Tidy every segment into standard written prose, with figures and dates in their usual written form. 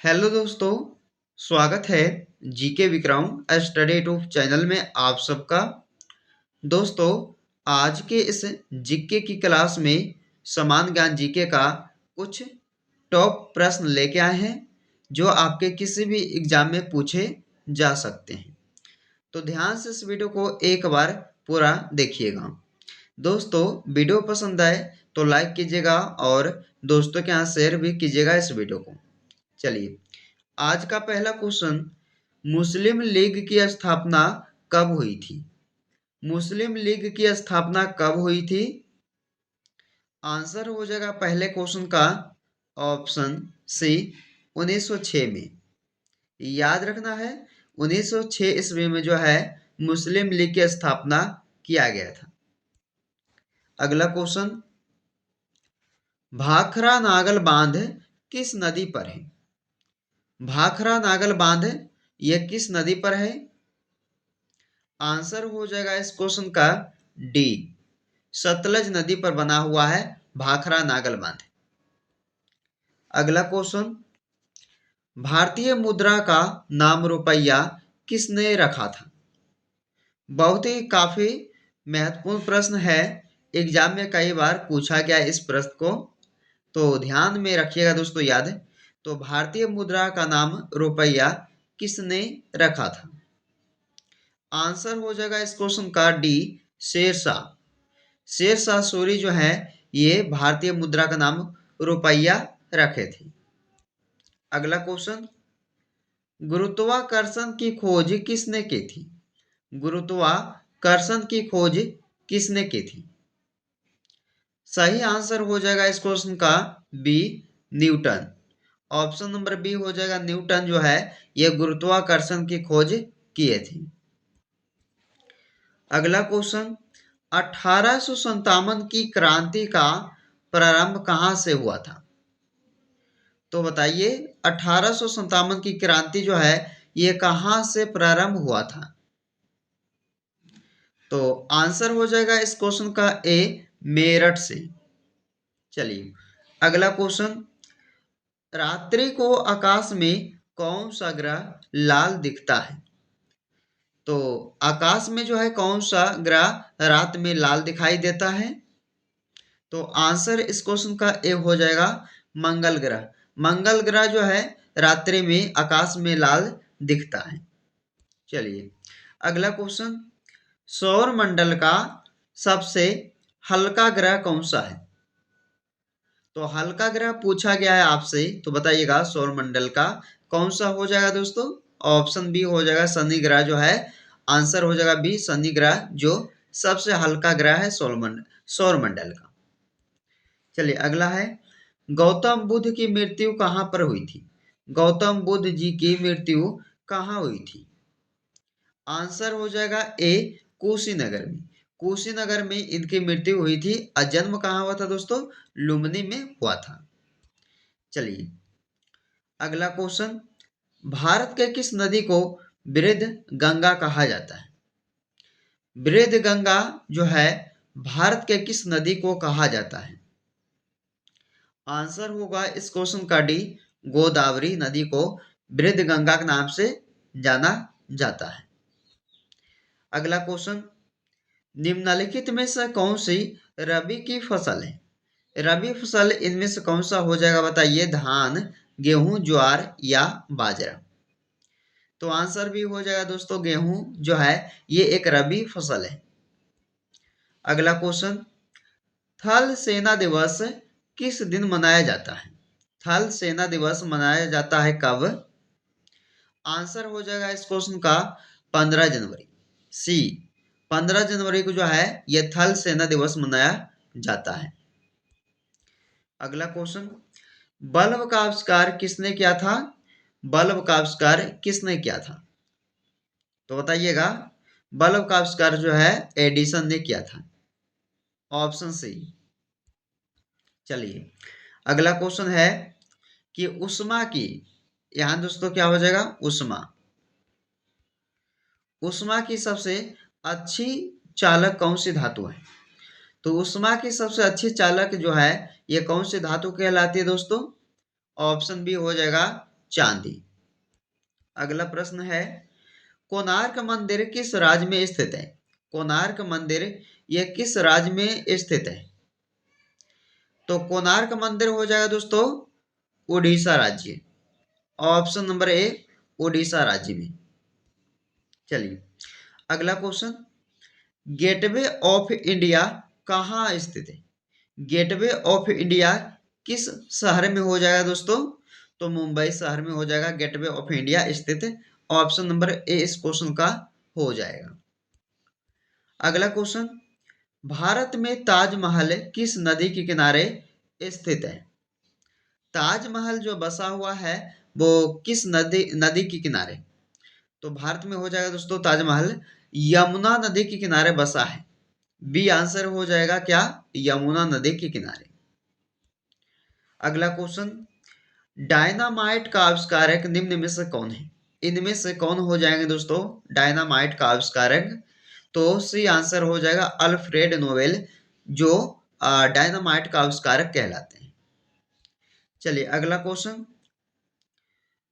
Hello दोस्तों, स्वागत है GK Vikram study tube channel में आप सबका। दोस्तों, आज के इस जीके की क्लास में समान ज्ञान जीके का कुछ टॉप प्रश्न लेके आए हैं जो आपके किसी भी एग्जाम में पूछे जा सकते हैं। तो ध्यान से इस वीडियो को एक बार पूरा देखिएगा। दोस्तों, वीडियो पसंद आए तो लाइक कीजिएगा और दोस्तों के यहाँ शेयर भी कीजिएगा इस वीडियो को। चलिए, आज का पहला क्वेश्चन, मुस्लिम लीग की स्थापना कब हुई थी? मुस्लिम लीग की स्थापना कब हुई थी? आंसर हो जाएगा पहले क्वेश्चन का ऑप्शन सी, 1906 में। याद रखना है, 1906 ईस्वी में जो है मुस्लिम लीग की स्थापना किया गया था। अगला क्वेश्चन, भाखरा नागल बांध किस नदी पर है? भाखरा नागल बांध यह किस नदी पर है? आंसर हो जाएगा इस क्वेश्चन का डी, सतलज नदी पर बना हुआ है भाखरा नागल बांध। अगला क्वेश्चन, भारतीय मुद्रा का नाम रुपया किसने रखा था? बहुत ही काफी महत्वपूर्ण प्रश्न है, एग्जाम में कई बार पूछा गया इस प्रश्न को, तो ध्यान में रखिएगा दोस्तों। याद है तो भारतीय मुद्रा का नाम रुपया किसने रखा था? आंसर हो जाएगा इस क्वेश्चन का डी, शेरशाह। शेरशाह सूरी जो है ये भारतीय मुद्रा का नाम रुपया रखे थे। अगला क्वेश्चन, गुरुत्वाकर्षण की खोज किसने की थी? गुरुत्वाकर्षण की खोज किसने की थी? सही आंसर हो जाएगा इस क्वेश्चन का B, Newton. Option number B हो जाएगा, न्यूटन जो है यह गुरुत्वाकर्षण की खोज किए थे। अगला क्वेश्चन, 1857 की क्रांति का प्रारंभ कहां से हुआ था? तो बताइए, 1857 की क्रांति जो है ये कहां से प्रारंभ हुआ था? तो आंसर हो जाएगा इस क्वेश्चन का ए, मेरठ से। चलिए, अगला क्वेश्चन, रात्रि को आकाश में कौन सा ग्रह लाल दिखता है? तो आकाश में जो है कौन सा ग्रह रात में लाल दिखाई देता है? तो आंसर इस क्वेश्चन का ए हो जाएगा, मंगल ग्रह। मंगल ग्रह जो है रात्रि में आकाश में लाल दिखता है। चलिए, अगला क्वेश्चन, सौर मंडल का सबसे हल्का ग्रह कौन सा है? तो हल्का ग्रह पूछा गया है आपसे, तो बताइएगा सौर मंडल का कौन सा हो जाएगा दोस्तों? ऑप्शन बी हो जाएगा, शनि ग्रह जो है। आंसर हो जाएगा बी, शनि ग्रह जो सबसे हल्का ग्रह है सौर मंडल का। चलिए, अगला है, गौतम बुद्ध की मृत्यु कहाँ पर हुई थी? गौतम बुद्ध जी की मृत्यु कहाँ हुई थी? आंसर हो जाएगा ए, कुशीनगर में। कुशीनगर में इनकी मृत्यु हुई थी। और जन्म कहाँ हुआ था दोस्तों? लुम्बिनी में हुआ था। चलिए, अगला क्वेश्चन, भारत के किस नदी को वृद्ध गंगा कहा जाता है? वृद्ध गंगा जो है भारत के किस नदी को कहा जाता है? आंसर होगा इस क्वेश्चन का डी, गोदावरी नदी को वृद्ध गंगा के नाम से जाना जाता है। अगला क्वेश्चन, निम्नलिखित में से कौन सी रबी की फसल है? रबी फसल इनमें से कौन सा हो जाएगा बताइए? धान, गेहूं, ज्वार या बाजरा? तो आंसर भी हो जाएगा दोस्तों गेहूं जो है ये एक रबी फसल है। अगला क्वेश्चन, थल सेना दिवस किस दिन मनाया जाता है? थल सेना दिवस मनाया जाता है कब? आंसर हो जाएगा इस क्वेश्चन का 15 जनवरी, सी। 15 जनवरी को जो है यह थल सेना दिवस मनाया जाता है। अगला क्वेश्चन, बल्ब का आविष्कार किसने किया था? बल्ब का आविष्कार किसने किया था? तो बताइएगा, बल्ब का आविष्कार जो है एडिसन ने किया था। Option C. चलिए, अगला क्वेश्चन है कि उष्मा की, यहां दोस्तों क्या हो जाएगा? उष्मा। उष्मा की सबसे अच्छी चालक कौन सी धातु है? तो उष्मा की सबसे अच्छी चालक जो है ये कौन सी धातु कहलाती है दोस्तों? ऑप्शन बी हो जाएगा, चांदी। अगला प्रश्न है, कोणार्क मंदिर किस राज्य में स्थित है? कोणार्क मंदिर यह किस राज्य में स्थित है? तो कोणार्क मंदिर हो जाएगा दोस्तों उड़ीसा राज्य। ऑप्शन नंबर ए उड़ीसा राज्य में। चलिए अगला क्वेश्चन, गेटवे ऑफ इंडिया कहाँ स्थित है? गेटवे ऑफ इंडिया किस शहर में हो जाएगा दोस्तों? तो मुंबई शहर में हो जाएगा गेटवे ऑफ इंडिया स्थित। ऑप्शन नंबर ए इस क्वेश्चन का हो जाएगा। अगला क्वेश्चन, भारत में ताजमहल किस नदी के किनारे स्थित है? ताजमहल जो बसा हुआ है वो किस नदी के किनारे? तो भारत में हो जाएगा दोस्तों ताजमहल यमुना नदी के किनारे बसा है। बी आंसर हो जाएगा क्या? यमुना नदी के किनारे। अगला क्वेश्चन, डायनामाइट का आविष्कारक निम्न में से कौन है? इनमें से कौन हो जाएंगे दोस्तों डायनामाइट का आविष्कारक? तो सी आंसर हो जाएगा अल्फ्रेड नोबेल, जो डायनामाइट का आविष्कारक कहलाते हैं। चलिए अगला क्वेश्चन,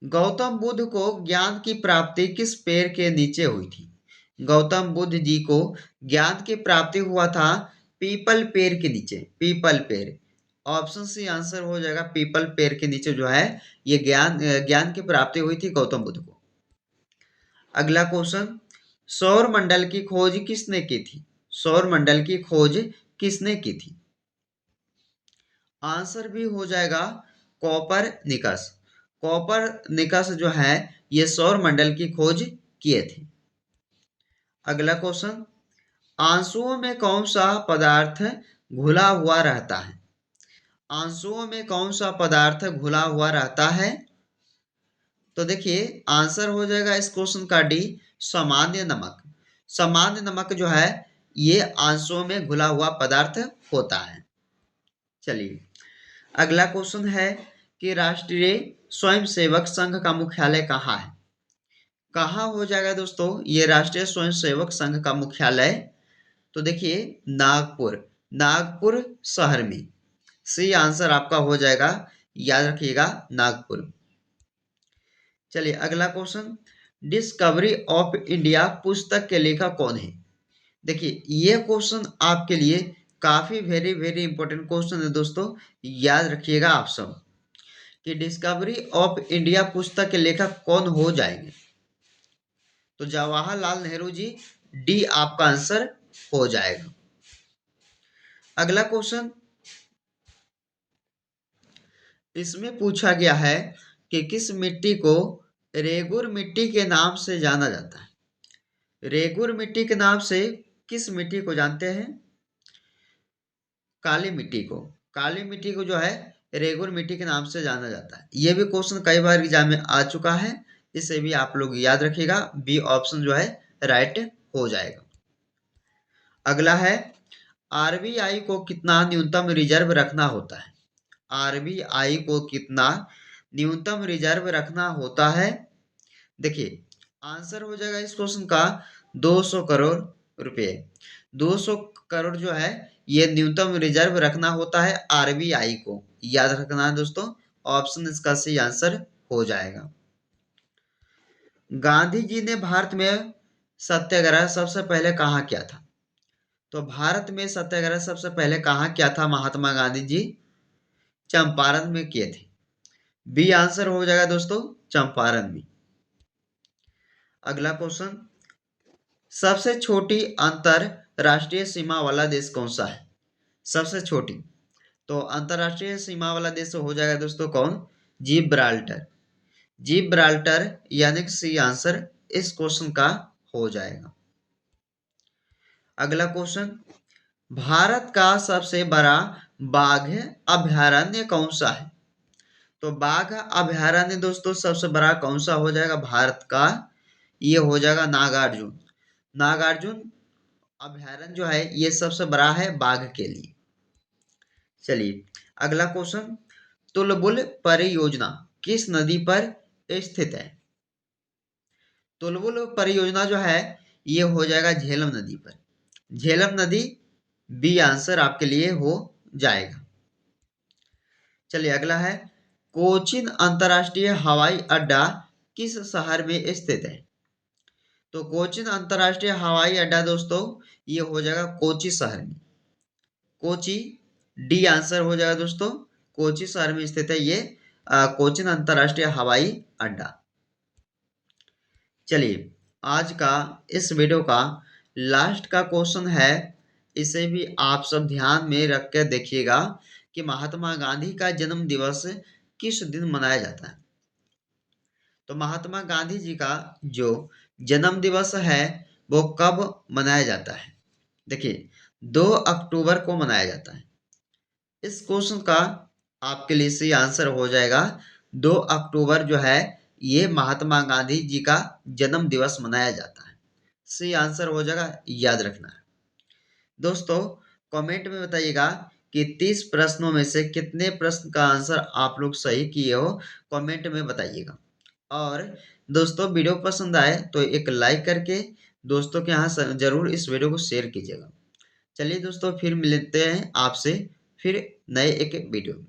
गौतम बुद्ध को ज्ञान की प्राप्ति किस पेड़ के नीचे हुई थी? गौतम बुद्ध जी को ज्ञान की प्राप्ति हुआ था पीपल पेड़ के नीचे। पीपल पेड़, ऑप्शन सी आंसर हो जाएगा पीपल पेड़ के नीचे जो है ये ज्ञान की प्राप्ति हुई थी गौतम बुद्ध को। अगला क्वेश्चन, सौर मंडल की खोज किसने की थी? सौर मंडल की खोज किसने की थी? आंसर भी हो जाएगा कोपरनिकस। कोपरनिकस जो है ये सौर मंडल की खोज किए थे। अगला क्वेश्चन, आंसुओं में कौन सा पदार्थ घुला हुआ रहता है? आंसुओं में कौन सा पदार्थ घुला हुआ रहता है? तो देखिए आंसर हो जाएगा इस क्वेश्चन का डी, सामान्य नमक। सामान्य नमक जो है ये आंसुओं में घुला हुआ पदार्थ होता है। चलिए अगला क्वेश्चन है कि राष्ट्रीय स्वयंसेवक संघ का मुख्यालय कहाँ है? कहाँ हो जाएगा दोस्तों ये राष्ट्रीय स्वयंसेवक संघ का मुख्यालय? तो देखिए नागपुर, नागपुर शहर में। सी आंसर आपका हो जाएगा, याद रखिएगा नागपुर। चलिए अगला क्वेश्चन, डिस्कवरी ऑफ इंडिया पुस्तक के लेखक कौन है? देखिए ये क्वेश्चन आपके लिए काफी वेरी वेरी इंपॉर्टेंट क्वेश्चन है दोस्तों, याद रखिएगा आप सब कि डिस्कवरी ऑफ इंडिया पुस्तक के लेखक कौन हो जाएंगे? तो जवाहरलाल नेहरू जी, डी आपका आंसर हो जाएगा। अगला क्वेश्चन, इसमें पूछा गया है कि किस मिट्टी को रेगुर मिट्टी के नाम से जाना जाता है? रेगुर मिट्टी के नाम से किस मिट्टी को जानते हैं? काली मिट्टी को। काली मिट्टी को जो है रेगुर मिट्टी के नाम से जाना जाता है। यह भी क्वेश्चन कई बार एग्जाम में आ चुका है, इसे भी आप लोग याद रखिएगा। बी ऑप्शन जो है राइट हो जाएगा। अगला है, आरबीआई को कितना न्यूनतम रिजर्व रखना होता है? आरबीआई को कितना न्यूनतम रिजर्व रखना होता है? देखिए आंसर हो जाएगा इस क्वेश्चन का 200 करोड़ रुपए। 200 करोड़ जो है ये न्यूनतम रिजर्व रखना होता है आरबीआई को, याद रखना है दोस्तों। ऑप्शन इसका सही आंसर हो जाएगा। गांधी जी ने भारत में सत्याग्रह सबसे पहले कहाँ किया था? तो भारत में सत्याग्रह सबसे पहले कहाँ किया था महात्मा गांधी जी? चंपारण में किए थे। बी आंसर हो जाएगा दोस्तों चंपारण में। अगला क्वेश्चन, सबसे छोटी अंतरराष्ट्रीय सीमा वाला देश कौन सा है? सबसे छोटी, तो अंतरराष्ट्रीय सीमा वाला देश हो जाएगा दोस्तों कौन? जिब्राल्टर। जिब्राल्टर यानी कि सी आंसर इस क्वेश्चन का हो जाएगा। अगला क्वेश्चन, भारत का सबसे बड़ा बाघ अभयारण्य कौन सा है? तो बाघ अभयारण्य दोस्तों सबसे बड़ा कौन सा हो जाएगा भारत का? ये हो जाएगा नागार्जुन। नागार्जुन अभयारण्य जो है ये सबसे बड़ा है बाघ के लिए। चलिए अगला क्वेश्चन, तुलबुल परियोजना किस नदी पर स्थित है? तुलबुल परियोजना जो है ये हो जाएगा झेलम नदी पर। झेलम नदी, बी आंसर आपके लिए हो जाएगा। चलिए अगला है, कोचीन अंतर्राष्ट्रीय हवाई अड्डा किस शहर में स्थित है? तो कोचीन अंतर्राष्ट्रीय हवाई अड्डा दोस्तों ये हो जाएगा कोची शहर में। कोची, डी आंसर हो जाएगा दोस्तों। कोची शहर में स्थित है ये कोचीन अंतर्राष्ट्रीय हवाई अड्डा। चलिए आज का इस वीडियो का लास्ट का क्वेश्चन है, इसे भी आप सब ध्यान में रख कर देखिएगा कि महात्मा गांधी का जन्म दिवस किस दिन मनाया जाता है। तो महात्मा गांधी जी का जो जन्म दिवस है वो कब मनाया जाता है? देखिए 2 अक्टूबर को मनाया जाता है। इस क्वेश्चन का आपके लिए सही आंसर हो जाएगा 2 अक्टूबर जो है ये महात्मा गांधी जी का जन्म दिवस मनाया जाता है। सही आंसर हो जाएगा, याद रखना है दोस्तों। कमेंट में बताइएगा कि 30 प्रश्नों में से कितने प्रश्न का आंसर आप लोग सही किए हो, कमेंट में बताइएगा। और दोस्तों वीडियो पसंद आए तो एक लाइक करके दोस्तों के यहाँ जरूर इस वीडियो को शेयर कीजिएगा। चलिए दोस्तों फिर मिलते हैं आपसे फिर नए एक वीडियो में।